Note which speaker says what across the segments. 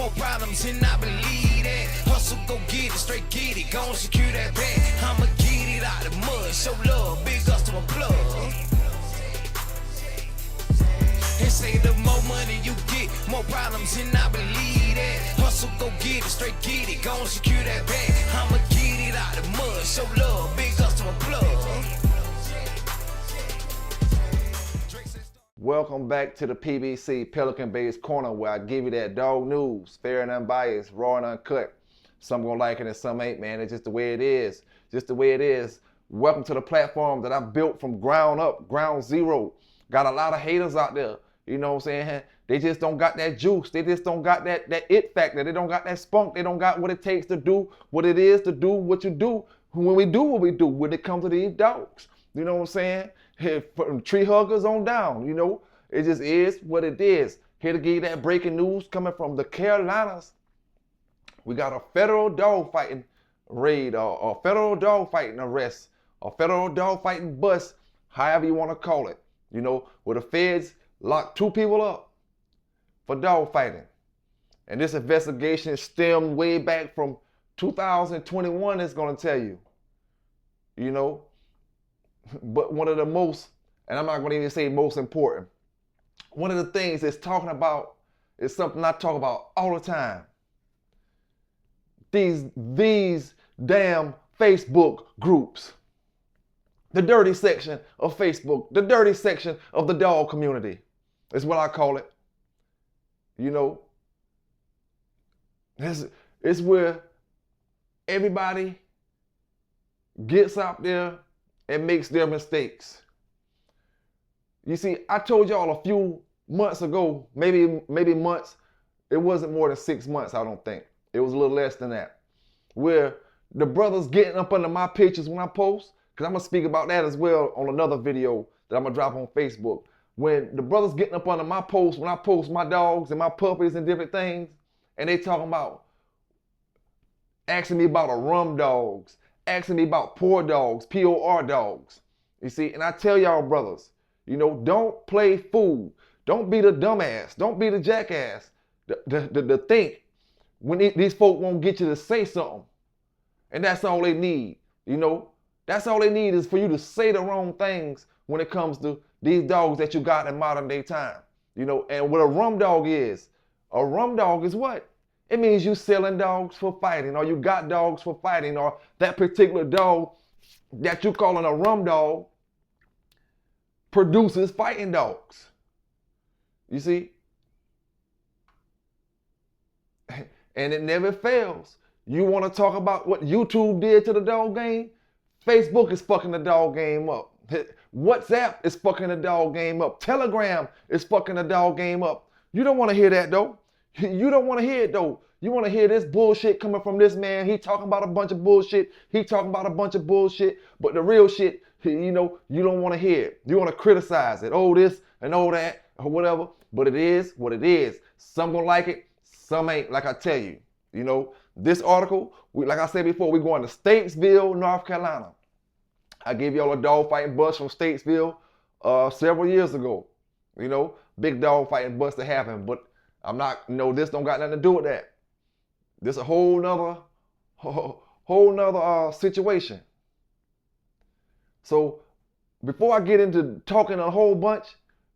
Speaker 1: more problems and I believe that. Hustle, go get it, straight get it, gon' secure that bag. I'ma get it out the mud, show love, big ups to my plug. And say the more money you get, more problems and I believe that. Hustle, go get it, straight get it, gon' secure that bag. I'ma get it out the mud, show love, big ups to my plug.
Speaker 2: Welcome back to the PBC, Pelican Bay's Corner, where I give you that dog news, fair and unbiased, raw and uncut. Some gonna like it and some ain't, man. It's just the way it is. Just the way it is. Welcome to the platform that I built from ground up, ground zero. Got a lot of haters out there. You know what I'm saying? They just don't got that juice. They just don't got that it factor. They don't got that spunk. They don't got what it takes to do what it is to do what you do when we do what we do when it comes to these dogs. You know what I'm saying? From tree huggers on down, you know, it just is what it is. Here to give you that breaking news coming from the Carolinas. We got a federal dog fighting raid, or a federal dog fighting arrest, a federal dog fighting bust, however you want to call it. You know, where the feds locked 2 people up for dog fighting. And this investigation stemmed way back from 2021, it's going to tell you. You know, but one of the most, and I'm not going to even say most important, one of the things it's talking about is something I talk about all the time. These damn Facebook groups. The dirty section of Facebook, the dirty section of the dog community is what I call it. You know, it's where everybody gets out there and makes their mistakes. You see, I told y'all a few months ago, maybe months, it wasn't more than 6 months, I don't think. It was a little less than that. Where the brothers getting up under my pictures when I post, because I'm going to speak about that as well on another video that I'm going to drop on Facebook. When the brothers getting up under my posts, when I post my dogs and my puppies and different things, and they talking about, asking me about a rum dogs, asking me about poor dogs, P-O-R dogs. You see, and I tell y'all brothers, you know, don't play fool. Don't be the dumbass. Don't be the jackass. The think when these folk won't get you to say something. And that's all they need, you know. That's all they need is for you to say the wrong things when it comes to these dogs that you got in modern day time. You know, and what a rum dog is what? It means you selling dogs for fighting, or you got dogs for fighting, or that particular dog that you calling a rum dog produces fighting dogs. You see? And it never fails. You want to talk about what YouTube did to the dog game? Facebook is fucking the dog game up. WhatsApp is fucking the dog game up. Telegram is fucking the dog game up. You don't want to hear that though. You don't want to hear it though. You want to hear this bullshit coming from this man. He talking about a bunch of bullshit. He talking about a bunch of bullshit. But the real shit, you know, you don't want to hear it. You want to criticize it. Oh, this and oh, that or whatever. But it is what it is. Some gonna like it. Some ain't, like I tell you. You know, this article, like I said before, we're going to Statesville, North Carolina. I gave y'all a dog fighting bust from Statesville several years ago. You know, big dog fighting bust that happened. But I'm not, you know, this don't got nothing to do with that. This a whole nother situation. So before I get into talking a whole bunch,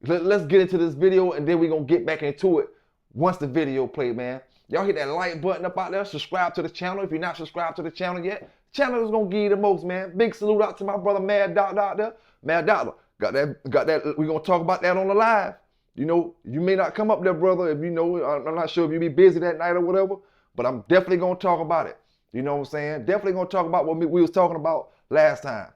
Speaker 2: let's get into this video and then we're going to get back into it once the video play, man. Y'all hit that like button up out there. Subscribe to the channel if you're not subscribed to the channel yet. Channel is going to give you the most, man. Big salute out to my brother Mad Doctor out there. Mad Doctor, got that. We're going to talk about that on the live. You know, you may not come up there, brother, if you know, I'm not sure if you be busy that night or whatever, but I'm definitely going to talk about it. You know what I'm saying? Definitely going to talk about what we was talking about last time.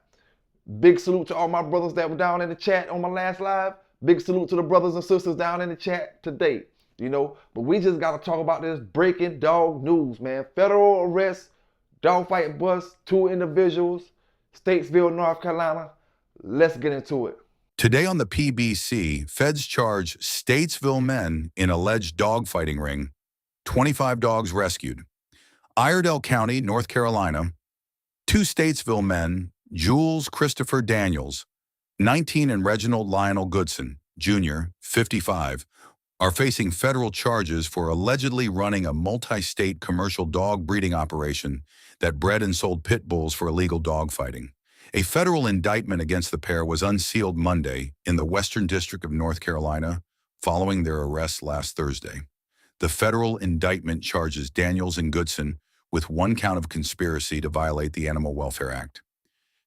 Speaker 2: Big salute to all my brothers that were down in the chat on my last live. Big salute to the brothers and sisters down in the chat today. You know, but we just got to talk about this breaking dog news, man. Federal arrest, dog fighting bust, 2 individuals, Statesville, North Carolina. Let's get into it.
Speaker 3: Today on the PBC, feds charge Statesville men in alleged dogfighting ring, 25 dogs rescued. Iredell County, North Carolina, 2 Statesville men, Jules Christopher Daniels, 19, and Reginald Lionel Goodson, Jr., 55, are facing federal charges for allegedly running a multi-state commercial dog breeding operation that bred and sold pit bulls for illegal dogfighting. A federal indictment against the pair was unsealed Monday in the Western District of North Carolina following their arrest last Thursday. The federal indictment charges Daniels and Goodson with 1 count of conspiracy to violate the Animal Welfare Act.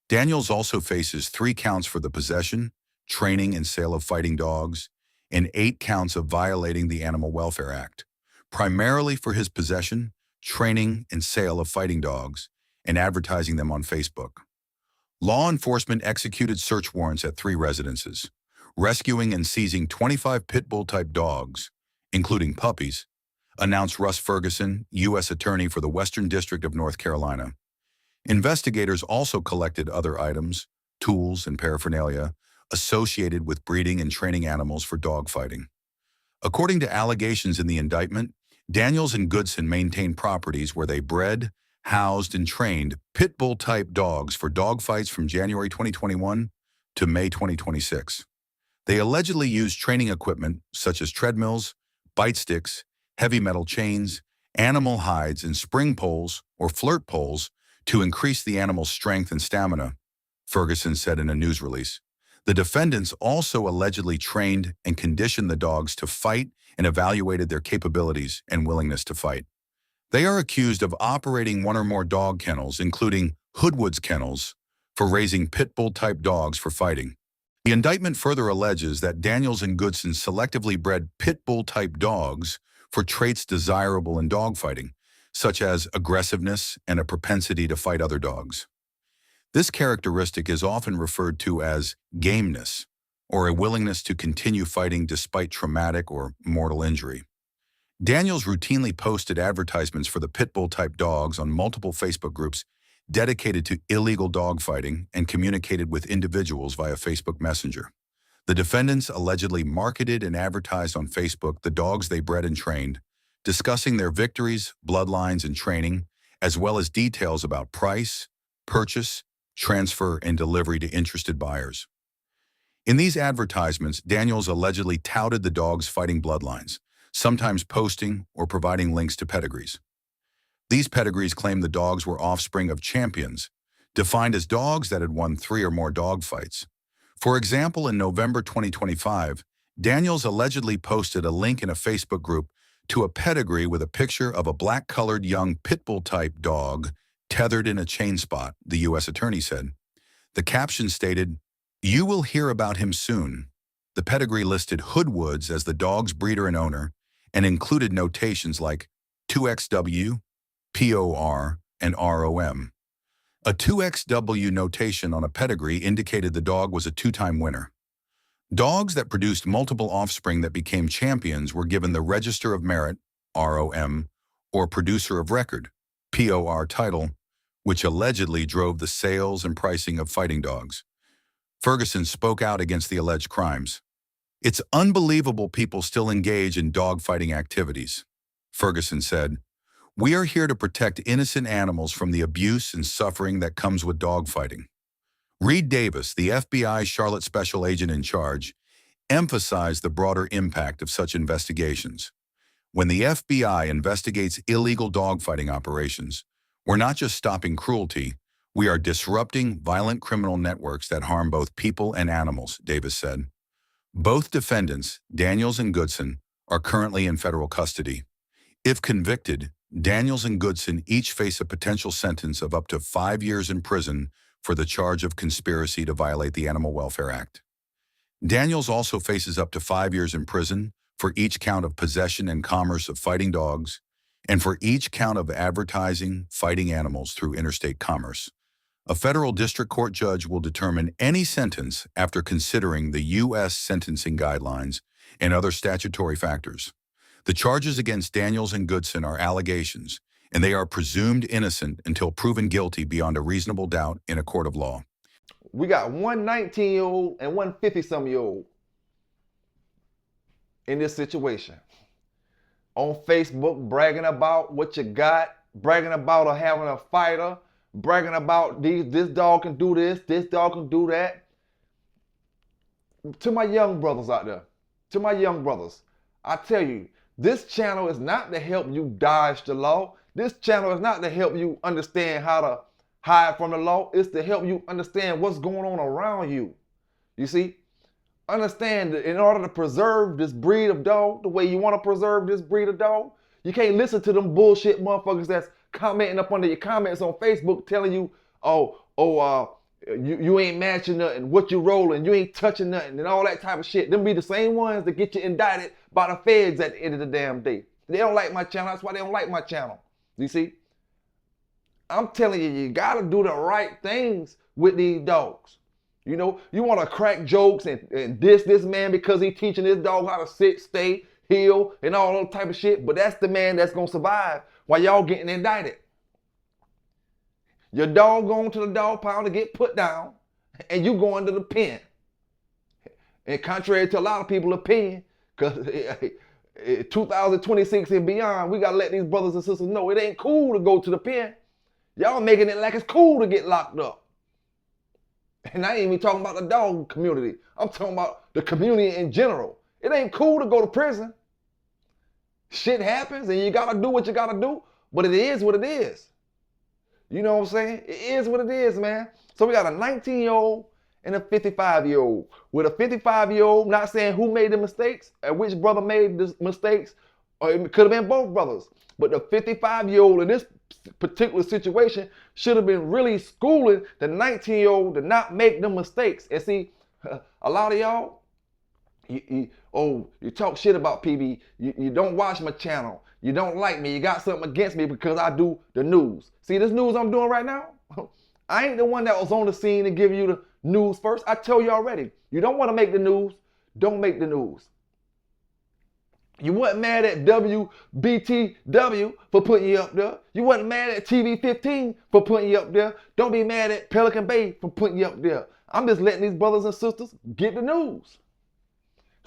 Speaker 3: Daniels also faces 3 counts for the possession, training, and sale of fighting dogs, and 8 counts of violating the Animal Welfare Act, primarily for his possession, training, and sale of fighting dogs, and advertising them on Facebook. Law enforcement executed search warrants at 3 residences, rescuing and seizing 25 pit bull-type dogs, including puppies, announced Russ Ferguson, U.S. Attorney for the Western District of North Carolina. Investigators also collected other items, tools, and paraphernalia associated with breeding and training animals for dogfighting. According to allegations in the indictment, Daniels and Goodson maintained properties where they bred, housed, and trained pit bull-type dogs for dogfights from January 2021 to May 2026. They allegedly used training equipment such as treadmills, bite sticks, heavy metal chains, animal hides, and spring poles or flirt poles to increase the animal's strength and stamina, Ferguson said in a news release. The defendants also allegedly trained and conditioned the dogs to fight and evaluated their capabilities and willingness to fight. They are accused of operating 1 or more dog kennels, including Hoodwood's kennels, for raising pit bull-type dogs for fighting. The indictment further alleges that Daniels and Goodson selectively bred pit bull-type dogs for traits desirable in dogfighting, such as aggressiveness and a propensity to fight other dogs. This characteristic is often referred to as gameness, or a willingness to continue fighting despite traumatic or mortal injury. Daniels routinely posted advertisements for the pit bull-type dogs on multiple Facebook groups dedicated to illegal dogfighting and communicated with individuals via Facebook Messenger. The defendants allegedly marketed and advertised on Facebook the dogs they bred and trained, discussing their victories, bloodlines, and training, as well as details about price, purchase, transfer, and delivery to interested buyers. In these advertisements, Daniels allegedly touted the dogs' fighting bloodlines, sometimes posting or providing links to pedigrees. These pedigrees claimed the dogs were offspring of champions, defined as dogs that had won 3 or more dogfights. For example, in November 2025, Daniels allegedly posted a link in a Facebook group to a pedigree with a picture of a black-colored young pit bull-type dog tethered in a chain spot, the U.S. Attorney said. The caption stated, "You will hear about him soon." The pedigree listed Hoodwoods as the dog's breeder and owner and included notations like 2XW, POR, and ROM. A 2XW notation on a pedigree indicated the dog was a 2-time winner. Dogs that produced multiple offspring that became champions were given the Register of Merit, ROM, or Producer of Record, POR title, which allegedly drove the sales and pricing of fighting dogs. Ferguson spoke out against the alleged crimes. "It's unbelievable people still engage in dogfighting activities," Ferguson said. "We are here to protect innocent animals from the abuse and suffering that comes with dogfighting." Reed Davis, the FBI Charlotte Special Agent in charge, emphasized the broader impact of such investigations. When the FBI investigates illegal dogfighting operations, we're not just stopping cruelty, we are disrupting violent criminal networks that harm both people and animals, Davis said. Both defendants, Daniels and Goodson, are currently in federal custody. If convicted, Daniels and Goodson each face a potential sentence of up to 5 years in prison for the charge of conspiracy to violate the Animal Welfare Act. Daniels also faces up to 5 years in prison for each count of possession and commerce of fighting dogs, and for each count of advertising fighting animals through interstate commerce. A federal district court judge will determine any sentence after considering the U.S. sentencing guidelines and other statutory factors. The charges against Daniels and Goodson are allegations, and they are presumed innocent until proven guilty beyond a reasonable doubt in a court of law.
Speaker 2: We got one 19-year-old and one 50-some-year-old in this situation. On Facebook, bragging about what you got, bragging about having a fighter, bragging about this dog can do this dog can do that. To my young brothers out there, to my young brothers, I tell you, this channel is not to help you dodge the law. This channel is not to help you understand how to hide from the law. It's to help you understand what's going on around you. You see? Understand that in order to preserve this breed of dog, the way you want to preserve this breed of dog, you can't listen to them bullshit motherfuckers that's commenting up under your comments on Facebook telling you, you ain't matching nothing, what you rolling, you ain't touching nothing, and all that type of shit. Them be the same ones that get you indicted by the feds at the end of the damn day. They don't like my channel. That's why they don't like my channel. You see? I'm telling you, you gotta do the right things with these dogs. You know, you want to crack jokes and diss this man because he teaching this dog how to sit, stay, heal, and all that type of shit. But that's the man that's going to survive while y'all getting indicted. Your dog going to the dog pound to get put down, and you going to the pen. And contrary to a lot of people's opinion, because 2026 and beyond, we got to let these brothers and sisters know it ain't cool to go to the pen. Y'all making it like it's cool to get locked up. And I ain't even talking about the dog community. I'm talking about the community in general. It ain't cool to go to prison. Shit happens and you gotta do what you gotta do, but it is what it is. You know what I'm saying? It is what it is, man. So we got a 19-year-old and a 55-year-old. With a 55-year-old, not saying who made the mistakes and which brother made the mistakes, or it could have been both brothers. But the 55-year-old in this particular situation should have been really schooling the 19-year-old to not make them mistakes. And see, a lot of y'all, you talk shit about PB, you don't watch my channel, you don't like me, you got something against me because I do the news. See this news I'm doing right now? I ain't the one that was on the scene to give you the news first. I tell you already, you don't want to make the news, don't make the news. You wasn't mad at WBTW for putting you up there. You wasn't mad at TV15 for putting you up there. Don't be mad at Pelican Bay for putting you up there. I'm just letting these brothers and sisters get the news.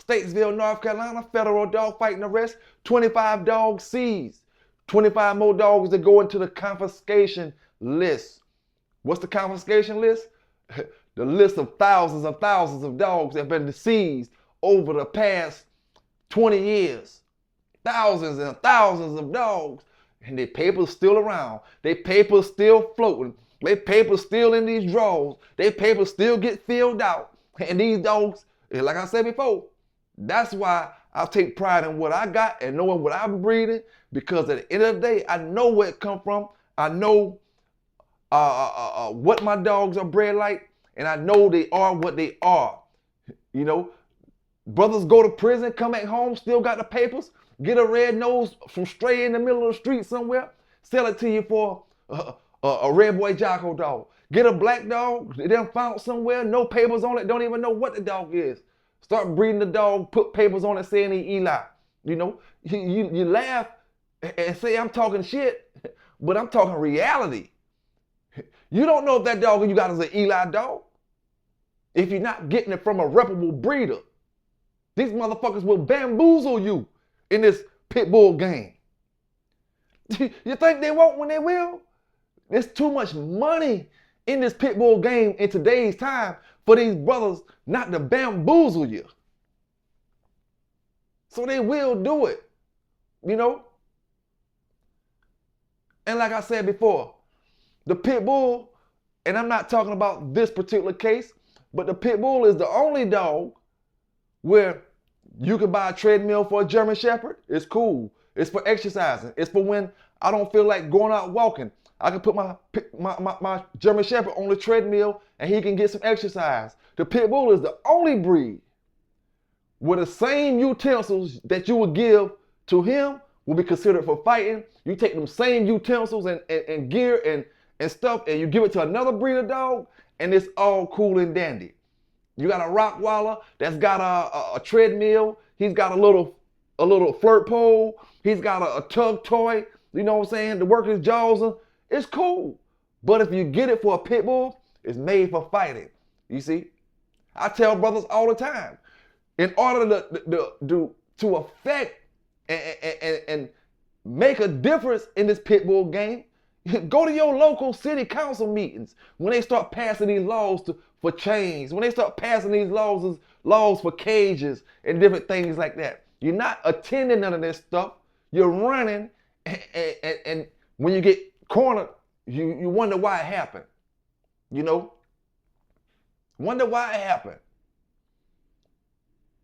Speaker 2: Statesville, North Carolina, federal dog fighting arrest, 25 dogs seized. 25 more dogs that go into the confiscation list. What's the confiscation list? The list of thousands of dogs that have been seized over the past 20 years. Thousands and thousands of dogs. And their paper's still around. Their paper's still floating. Their paper's still in these drawers. Their papers still get filled out. And these dogs, like I said before, that's why I take pride in what I got and knowing what I'm breeding. Because at the end of the day, I know where it come from. I know what my dogs are bred like. And I know they are what they are. You know, brothers go to prison, come back home, still got the papers, get a red nose from stray in the middle of the street somewhere, sell it to you for a red boy Jocko dog. Get a black dog, they done found somewhere, no papers on it, don't even know what the dog is. Start breeding the dog, put papers on it saying he Eli. You know, you laugh and say I'm talking shit, but I'm talking reality. You don't know if that dog you got is an Eli dog if you're not getting it from a reputable breeder. These motherfuckers will bamboozle you in this pit bull game. You think they won't when they will? There's too much money in this pit bull game in today's time for these brothers not to bamboozle you. So they will do it, you know? And like I said before, the pit bull, and I'm not talking about this particular case, but the pit bull is the only dog where you can buy a treadmill for a German Shepherd. It's cool. It's for exercising. It's for when I don't feel like going out walking. I can put my German Shepherd on the treadmill and he can get some exercise. The pit bull is the only breed where the same utensils that you would give to him will be considered for fighting. You take them same utensils and gear and stuff and you give it to another breed of dog and it's all cool and dandy. You got a Rottweiler that's got a treadmill. He's got a little flirt pole. He's got a tug toy, you know what I'm saying, to work his jaws on. It's cool. But if you get it for a pit bull, it's made for fighting. You see? I tell brothers all the time, in order to affect and make a difference in this pit bull game, go to your local city council meetings when they start passing these laws for chains, when they start passing these laws for cages and different things like that. You're not attending none of this stuff. You're running, and when you get cornered, you wonder why it happened. You know? Wonder why it happened.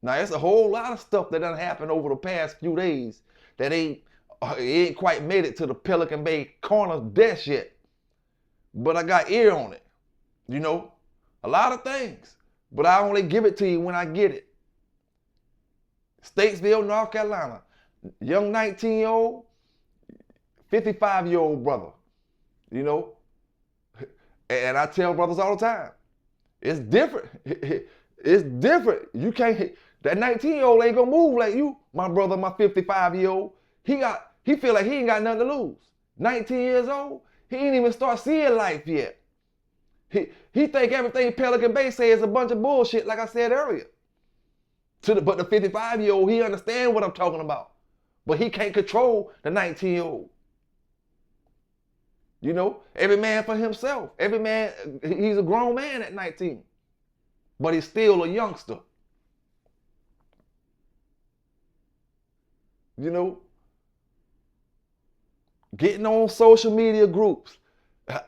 Speaker 2: Now, there's a whole lot of stuff that done happened over the past few days that ain't quite made it to the Pelican Bay K9s desk yet. But I got ear on it. You know? A lot of things. But I only give it to you when I get it. Statesville, North Carolina. Young 19-year-old, 55-year-old brother. You know? And I tell brothers all the time, it's different. It's different. You can't, that 19-year-old ain't gonna move like you, my brother, my 55-year-old. He feel like he ain't got nothing to lose. 19 years old, he ain't even start seeing life yet. He think everything Pelican Bay says is a bunch of bullshit, like I said earlier. But the 55-year-old, he understand what I'm talking about. But he can't control the 19-year-old. You know, every man for himself. Every man, he's a grown man at 19. But he's still a youngster. You know, getting on social media groups.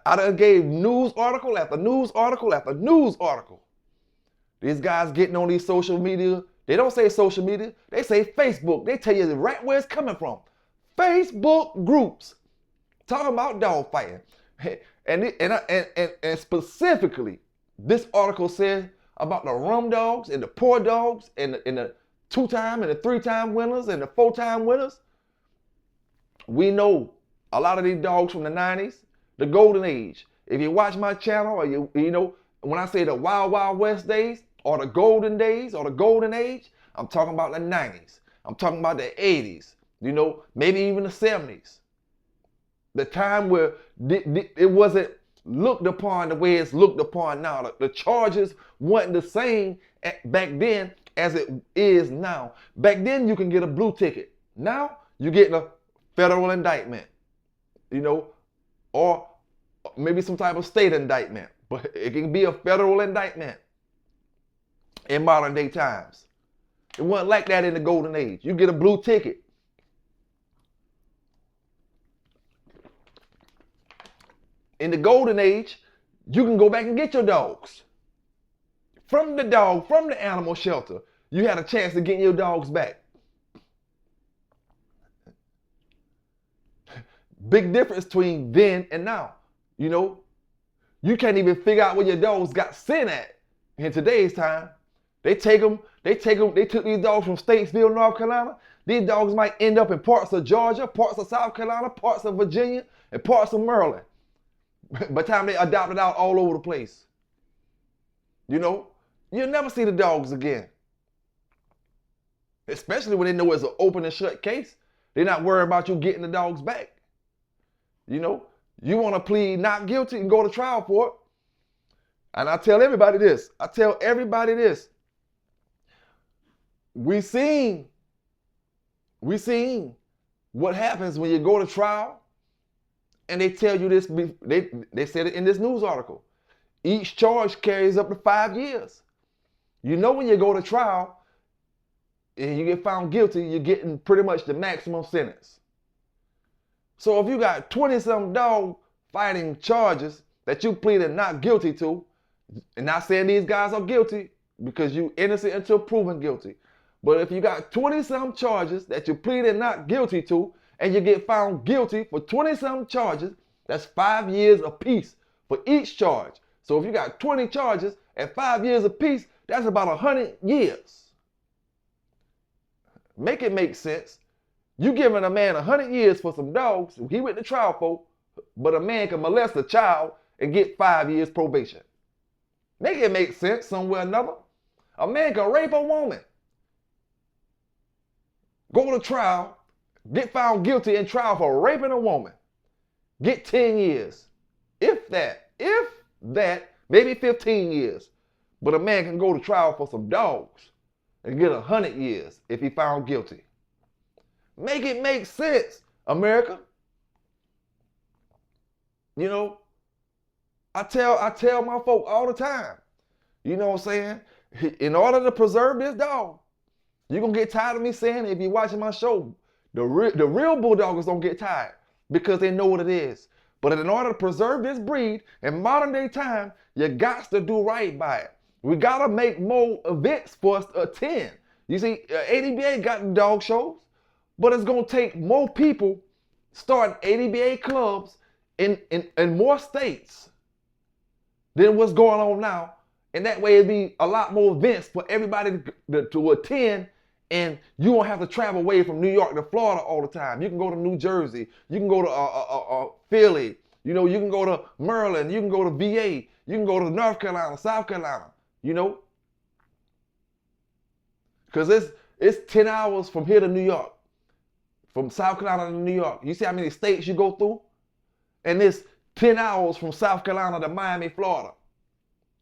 Speaker 2: I done gave news article after news article after news article. These guys getting on these social media, they don't say social media, they say Facebook. They tell you right where it's coming from. Facebook groups talking about dog fighting. And specifically, this article says about the rum dogs and the poor dogs and the 2-time and the 3-time winners and the 4-time winners. We know a lot of these dogs from the 90s, the golden age. If you watch my channel, or you know, when I say the Wild Wild West days, or the golden days, or the golden age, I'm talking about the 90s. I'm talking about the 80s, you know, maybe even the 70s. The time where it wasn't looked upon the way it's looked upon now. The charges weren't the same back then as it is now. Back then, you can get a blue ticket. Now, you're getting a federal indictment, you know, or maybe some type of state indictment. But it can be a federal indictment in modern day times. It wasn't like that in the golden age. You get a blue ticket. In the golden age, you can go back and get your dogs. From the animal shelter, you had a chance of getting your dogs back. Big difference between then and now. You know, you can't even figure out where your dogs got sent at in today's time. They took these dogs from Statesville, North Carolina. These dogs might end up in parts of Georgia, parts of South Carolina, parts of Virginia, and parts of Maryland. By the time they adopted out all over the place. You know, you'll never see the dogs again. Especially when they know it's an open and shut case. They're not worried about you getting the dogs back. You know, you want to plead not guilty and go to trial for it. And I tell everybody this. We seen what happens when you go to trial. And they tell you this, they said it in this news article. Each charge carries up to 5 years. You know, when you go to trial and you get found guilty, you're getting pretty much the maximum sentence. So if you got 20-some dog fighting charges that you pleaded not guilty to, and not saying these guys are guilty because you innocent until proven guilty, but if you got 20-some charges that you pleaded not guilty to, and you get found guilty for 20-some charges, that's 5 years apiece for each charge. So if you got 20 charges at 5 years apiece, that's about 100 years. Make it make sense. You giving a man 100 years for some dogs he went to trial for, but a man can molest a child and get 5 years probation. Make it make sense somewhere or another. A man can rape a woman, go to trial, get found guilty in trial for raping a woman, get 10 years. If that, maybe 15 years. But a man can go to trial for some dogs and get 100 years if he found guilty. Make it make sense, America. You know, I tell my folk all the time, you know what I'm saying? In order to preserve this dog, You're going to get tired of me saying it if you're watching my show. The real bulldoggers don't get tired because they know what it is. But in order to preserve this breed in modern day time, you got to do right by it. We got to make more events for us to attend. You see, ADBA got the dog shows, but it's going to take more people starting ADBA clubs in more states than what's going on now. And that way it'd be a lot more events for everybody to attend, and you won't have to travel away from New York to Florida all the time. You can go to New Jersey, you can go to Philly, you know, you can go to Maryland, you can go to VA, you can go to North Carolina, South Carolina, you know. Because it's 10 hours from here to New York, from South Carolina to New York. You see how many states you go through? And it's 10 hours from South Carolina to Miami, Florida.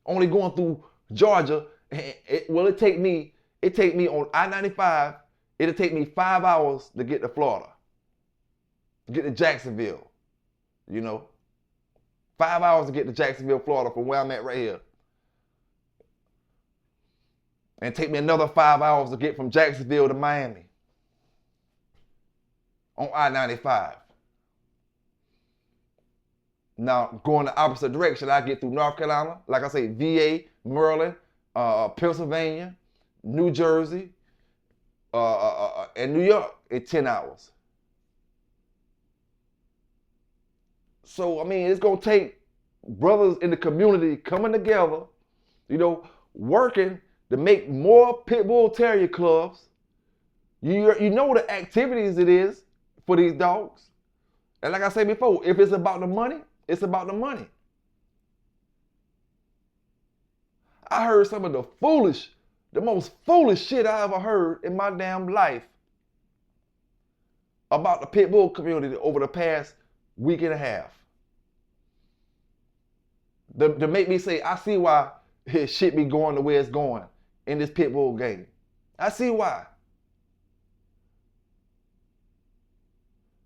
Speaker 2: Only going through Georgia. It take me on I-95, it'll take me 5 hours to get to Florida, to get to Jacksonville, you know. 5 hours to get to Jacksonville, Florida from where I'm at right here. And take me another 5 hours to get from Jacksonville to Miami on I-95. Now, going the opposite direction, I get through North Carolina, like I say, VA, Maryland, Pennsylvania, New Jersey, and New York in 10 hours. So, I mean, it's going to take brothers in the community coming together, you know, working to make more pit bull terrier clubs. You know the activities it is for these dogs. And like I said before, if it's about the money, it's about the money. I heard some of the most foolish shit I ever heard in my damn life about the pit bull community over the past week and a half. To make me say, I see why his shit be going the way it's going in this pit bull game. I see why.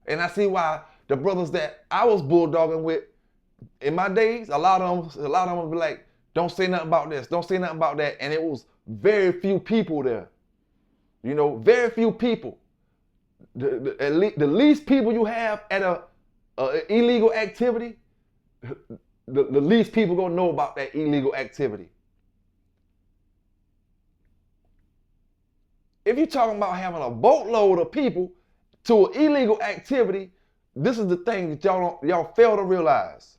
Speaker 2: And I see why the brothers that I was bulldogging with in my days, a lot of them would be like, don't say nothing about this, don't say nothing about that. And it was very few people there. You know, very few people. The least people you have at a illegal activity, the least people gonna know about that illegal activity. If you're talking about having a boatload of people to an illegal activity, this is the thing that y'all fail to realize.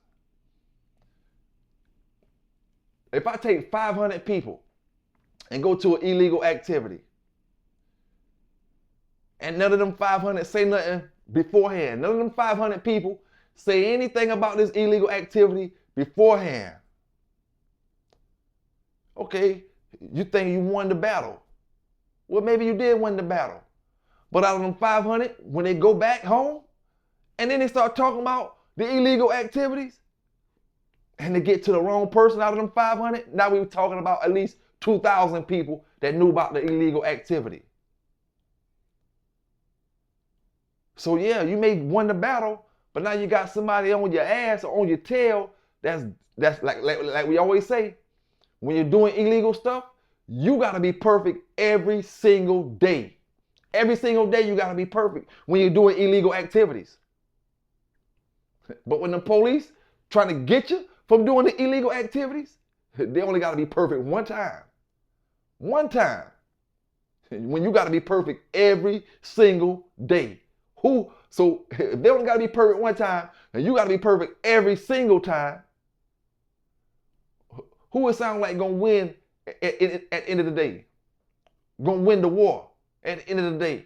Speaker 2: If I take 500 people and go to an illegal activity, and none of them 500 say nothing beforehand, none of them 500 people say anything about this illegal activity beforehand. Okay, you think you won the battle. Well, maybe you did win the battle. But out of them 500, when they go back home, and then they start talking about the illegal activities, and they get to the wrong person out of them 500, now we're talking about at least 2,000 people that knew about the illegal activity. So yeah, you may win the battle, but now you got somebody on your ass or on your tail that's like we always say, when you're doing illegal stuff, you gotta be perfect every single day. Every single day you gotta be perfect when you're doing illegal activities. But when the police trying to get you from doing the illegal activities, they only gotta be perfect one time. One time. When you gotta be perfect every single day. So if they only gotta be perfect one time, and you gotta be perfect every single time, who it sound like gonna win at the end of the day? Gonna win the war at the end of the day.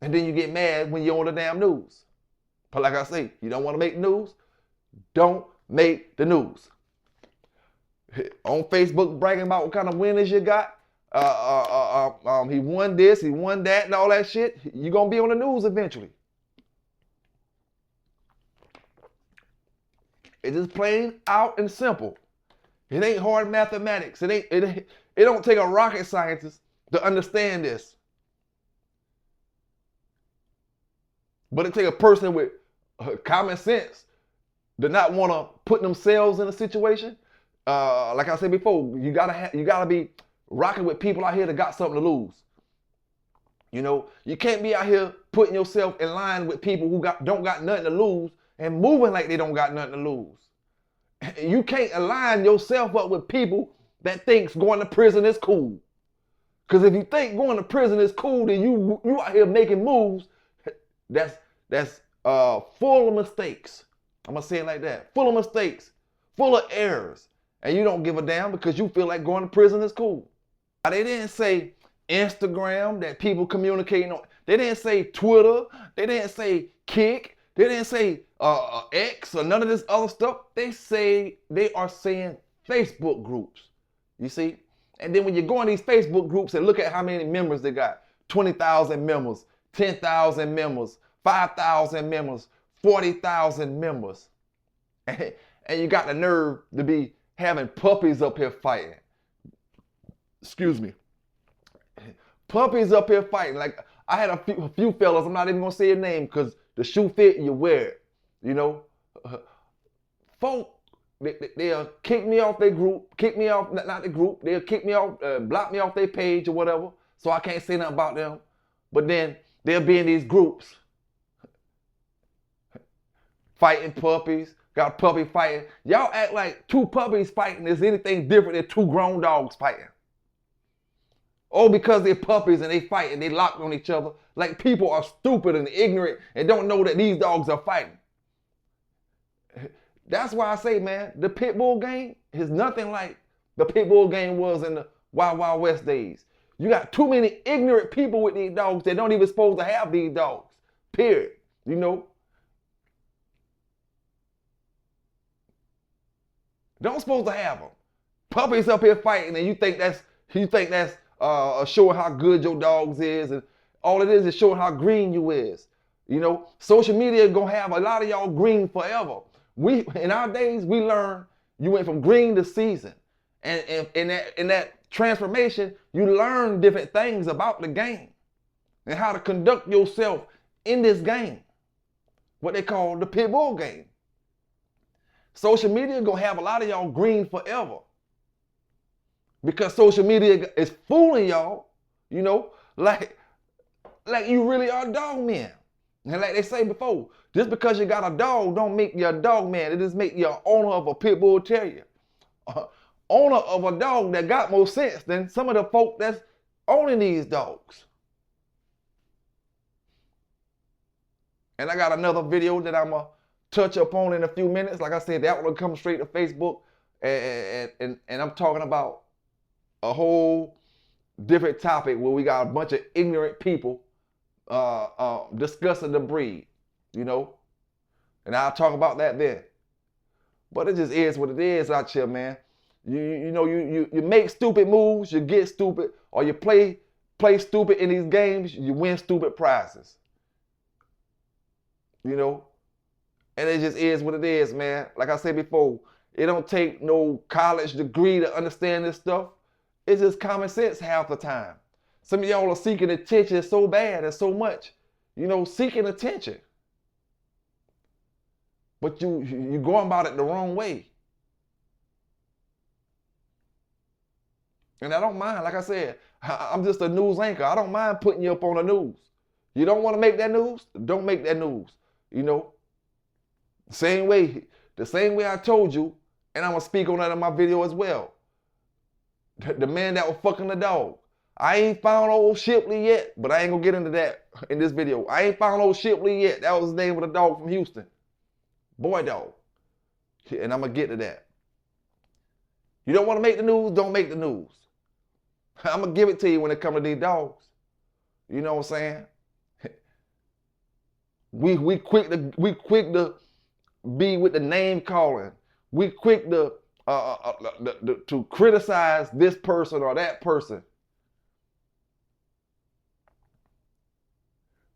Speaker 2: And then you get mad when you're on the damn news. But like I say, you don't want to make news, don't make the news. On Facebook bragging about what kind of winners you got, he won this, he won that, and all that shit, you're gonna be on the news eventually. It's just plain out and simple. It ain't hard mathematics. It don't take a rocket scientist to understand this. But it take a person with common sense to not want to put themselves in a situation. Like I said before, you gotta be rocking with people out here that got something to lose. You know, you can't be out here putting yourself in line with people who don't got nothing to lose and moving like they don't got nothing to lose. You can't align yourself up with people that thinks going to prison is cool. Because if you think going to prison is cool, then you out here making moves. That's full of mistakes. I'm gonna say it like that. Full of mistakes, full of errors. And you don't give a damn because you feel like going to prison is cool. They didn't say Instagram that people communicating on. They didn't say Twitter. They didn't say Kick. They didn't say X or none of this other stuff. They are saying Facebook groups. You see? And then when you go in these Facebook groups and look at how many members they got, 20,000 members, 10,000 members, 5,000 members, 40,000 members. And you got the nerve to be having puppies up here fighting. Excuse me. Puppies up here fighting. Like, I had a few fellas, I'm not even gonna say your name because the shoe fit and you wear it. You know? Folk, they'll kick me off their group, kick me off, not the group, they'll kick me off, block me off their page or whatever, so I can't say nothing about them. But then they'll be in these groups, fighting puppies, got a puppy fighting. Y'all act like two puppies fighting is anything different than two grown dogs fighting. Oh, because they're puppies and they fight and they locked on each other. Like people are stupid and ignorant and don't know that these dogs are fighting. That's why I say, man, the pit bull game is nothing like the pit bull game was in the Wild Wild West days. You got too many ignorant people with these dogs that don't even supposed to have these dogs. Period. You know? Don't supposed to have them. Puppies up here fighting and you think that's showing how good your dogs is, and all it is showing how green you is. You know, social media gonna have a lot of y'all green forever. In our days, we learned you went from green to seasoned. And in that transformation, you learn different things about the game and how to conduct yourself in this game. What they call the pit bull game. Social media gonna have a lot of y'all green forever. Because social media is fooling y'all, you know, like you really are dog men. And like they say before, just because you got a dog don't make you a dog man. It just make you an owner of a pit bull terrier. Owner of a dog that got more sense than some of the folk that's owning these dogs. And I got another video that I'm going to touch upon in a few minutes. Like I said, that one will come straight to Facebook. And I'm talking about a whole different topic where we got a bunch of ignorant people discussing the breed, you know, and I'll talk about that then. But it just is what it is out here, man. You know, you make stupid moves, you get stupid, or you play stupid in these games, you win stupid prizes. You know, and it just is what it is, man. Like I said before, it don't take no college degree to understand this stuff. It's just common sense half the time. Some of y'all are seeking attention so bad and so much, you know, seeking attention. But you're going about it the wrong way. And I don't mind, like I said, I'm just a news anchor. I don't mind putting you up on the news. You don't want to make that news? Don't make that news. You know, the same way I told you, and I'm going to speak on that in my video as well. The man that was fucking the dog. I ain't found old Shipley yet, but I ain't gonna get into that in this video. I ain't found old Shipley yet. That was the name of the dog from Houston. Boy dog. And I'm gonna get to that. You don't wanna make the news, don't make the news. I'm gonna give it to you when it comes to these dogs. You know what I'm saying? We quick to be with the name calling. We quick to criticize this person or that person.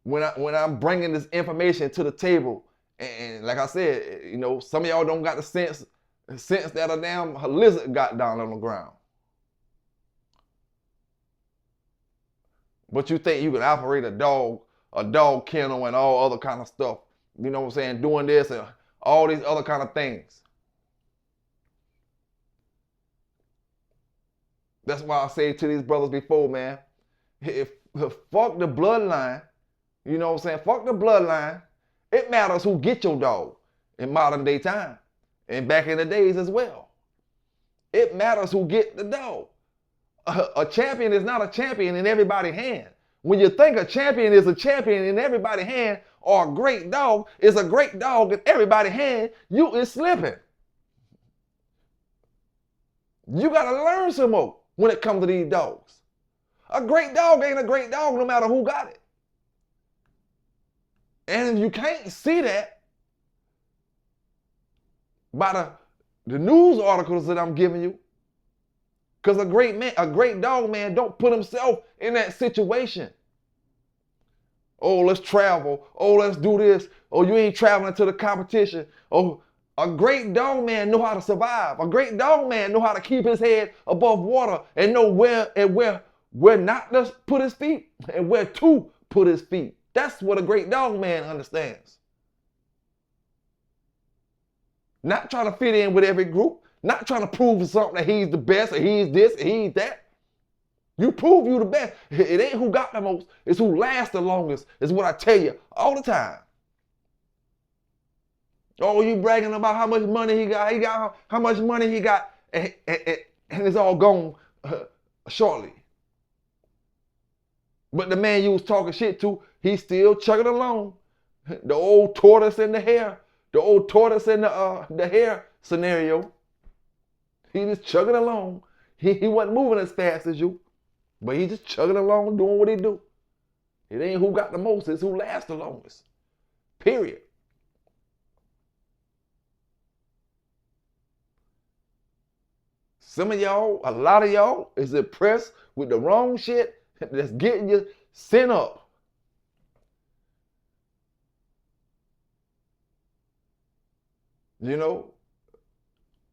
Speaker 2: When I'm bringing this information to the table, and like I said, you know, some of y'all don't got the sense that a damn lizard got down on the ground. But you think you can operate a dog kennel and all other kind of stuff. You know what I'm saying? Doing this and all these other kind of things. That's why I say to these brothers before, man, if Fuck the bloodline. You know what I'm saying? Fuck the bloodline. It matters who get your dog in modern day time and back in the days as well. It matters who get the dog. A champion is not a champion in everybody's hand. When you think a champion is a champion in everybody's hand, or a great dog is a great dog in everybody's hand, you is slipping. You gotta learn some more when it comes to these dogs. A great dog ain't a great dog no matter who got it. And if you can't see that by the news articles that I'm giving you, because a great dog man don't put himself in that situation. Oh, let's travel. Oh, let's do this. Oh, you ain't traveling to the competition. Oh, a great dog man know how to survive. A great dog man know how to keep his head above water and know where not to put his feet and where to put his feet. That's what a great dog man understands. Not trying to fit in with every group. Not trying to prove something that he's the best or he's this or he's that. You prove you the best. It ain't who got the most. It's who lasts the longest. Is what I tell you all the time. Oh, you bragging about how much money he got. He got how much money he got, and it's all gone shortly. But the man you was talking shit to, he's still chugging along. The old tortoise in the hair. The old tortoise in the hair scenario. He just chugging along. He wasn't moving as fast as you, but he just chugging along doing what he do. It ain't who got the most, it's who lasts the longest. Period. Some of y'all, a lot of y'all is impressed with the wrong shit that's getting you sent up. You know?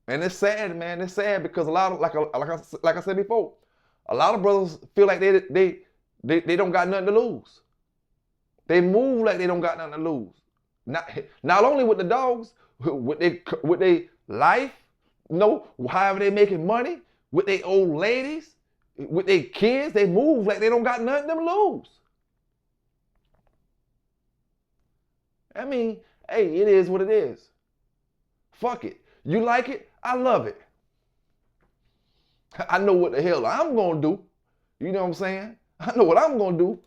Speaker 2: And it's sad, man. It's sad because a lot of, like I said before, a lot of brothers feel like they don't got nothing to lose. They move like they don't got nothing to lose. Not only with the dogs, with their life, however they making money, with their old ladies, with their kids, they move like they don't got nothing to lose. I mean, hey, it is what it is. Fuck it. You like it? I love it. I know what the hell I'm gonna do. You know what I'm saying? I know what I'm gonna do.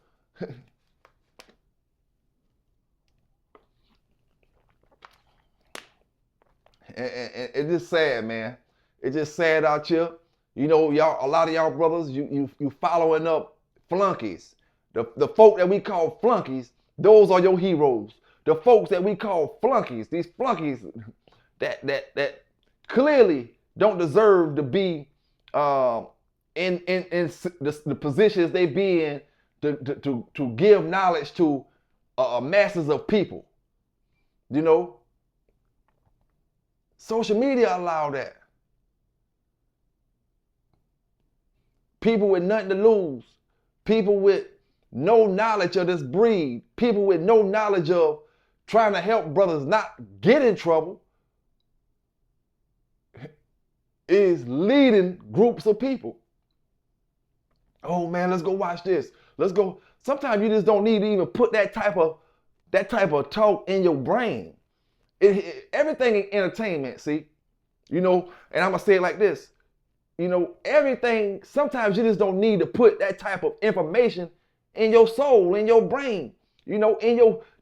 Speaker 2: and it's just sad, man. It's just sad out here. You know, y'all, a lot of y'all brothers, you following up flunkies. The folk that we call flunkies, those are your heroes. The folks that we call flunkies, these flunkies that clearly don't deserve to be in the positions they be in to give knowledge to masses of people. You know, social media allow that. People with nothing to lose, people with no knowledge of this breed, people with no knowledge of trying to help brothers not get in trouble, is leading groups of people. Oh man, let's go watch this. Let's go. Sometimes you just don't need to even put that type of talk in your brain. Everything in entertainment, see, you know, and I'm gonna say it like this. You know, everything, sometimes you just don't need to put that type of information in your soul, in your brain, you know,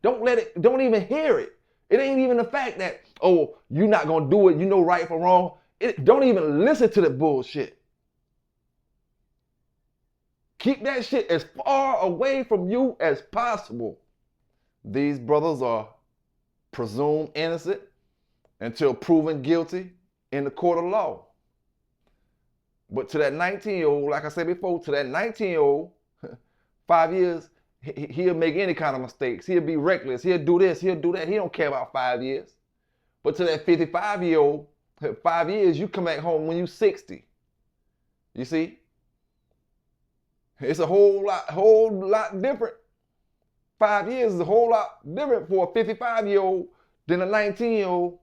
Speaker 2: don't even hear it. It ain't even the fact that, oh, you're not gonna do it, you know right from wrong. Don't even listen to the bullshit. Keep that shit as far away from you as possible. These brothers are presumed innocent until proven guilty in the court of law. But to that 19-year-old, like I said before, to that 19-year-old, 5 years, he'll make any kind of mistakes. He'll be reckless. He'll do this. He'll do that. He don't care about 5 years. But to that 55-year-old, 5 years, you come back home when you're 60. You see? It's a whole lot different. 5 years is a whole lot different for a 55-year-old than a 19-year-old.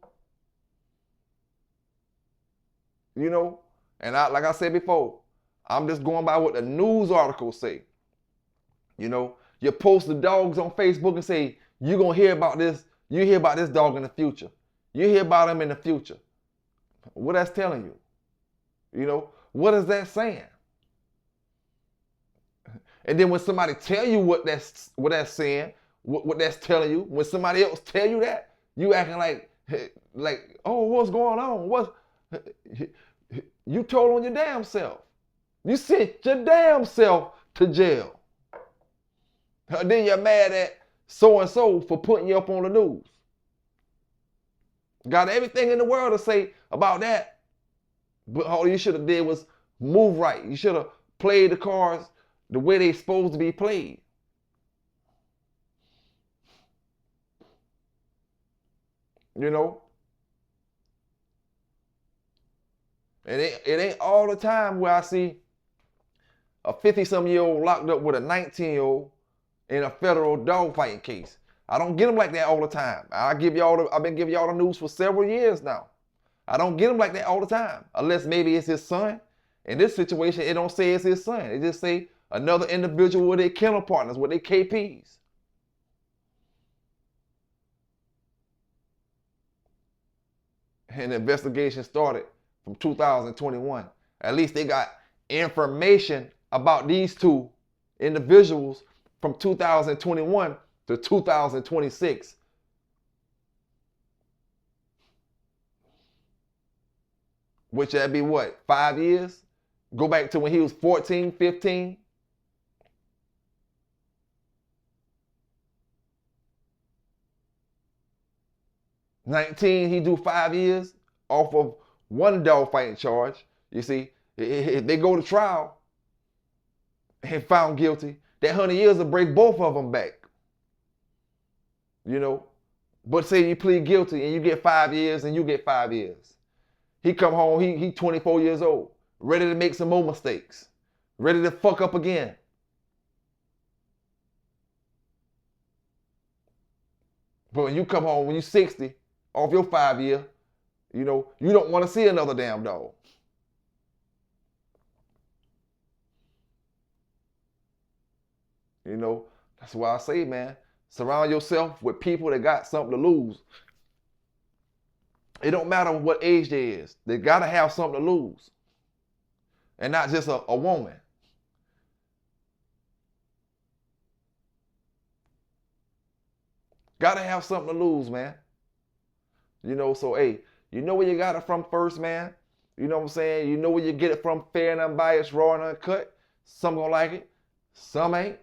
Speaker 2: You know? And like I said before, I'm just going by what the news articles say. You know, you post the dogs on Facebook and say, you're going to hear about this. You hear about this dog in the future. You hear about him in the future. What that's telling you? You know, what is that saying? And then when somebody tell you what that's saying, what that's telling you, when somebody else tell you that, you acting like, oh, what's going on? You told on your damn self. You sent your damn self to jail. Then you're mad at so-and-so for putting you up on the news. Got everything in the world to say about that. But all you should have did was move right. You should have played the cards the way they supposed to be played. You know? And it ain't all the time where I see a 50-some-year-old locked up with a 19-year-old in a federal dogfighting case. I don't get them like that all the time. I've been giving y'all the news for several years now. I don't get them like that all the time, unless maybe it's his son. In this situation, it don't say it's his son. It just say another individual with their kennel partners, with their KPs. And the investigation started from 2021. At least they got information about these two individuals from 2021 to 2026. Which that'd be what, 5 years? Go back to when he was 14, 15. '19, he do 5 years off of one dog fighting charge. You see, if they go to trial and found guilty, that 100 years will break both of them back. You know, but say you plead guilty and you get 5 years and you get 5 years. He come home, he 24 years old, ready to make some more mistakes, ready to fuck up again. But when you come home, when you're 60, off your 5 year, you know, you don't want to see another damn dog. You know, that's why I say, man, surround yourself with people that got something to lose. It don't matter what age they is. They got to have something to lose. And not just a woman. Got to have something to lose, man. You know, so, hey, you know where you got it from first, man? You know what I'm saying? You know where you get it from, fair and unbiased, raw and uncut? Some gonna like it, some ain't.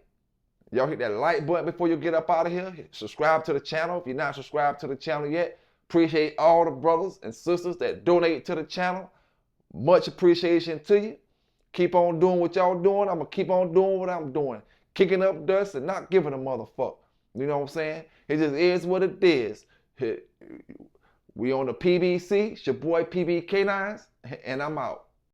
Speaker 2: Y'all hit that like button before you get up out of here. Subscribe to the channel if you're not subscribed to the channel yet. Appreciate all the brothers and sisters that donate to the channel. Much appreciation to you. Keep on doing what y'all doing. I'm going to keep on doing what I'm doing. Kicking up dust and not giving a motherfucker. You know what I'm saying? It just is what it is. We on the PBC. It's your boy PB K9s, and I'm out.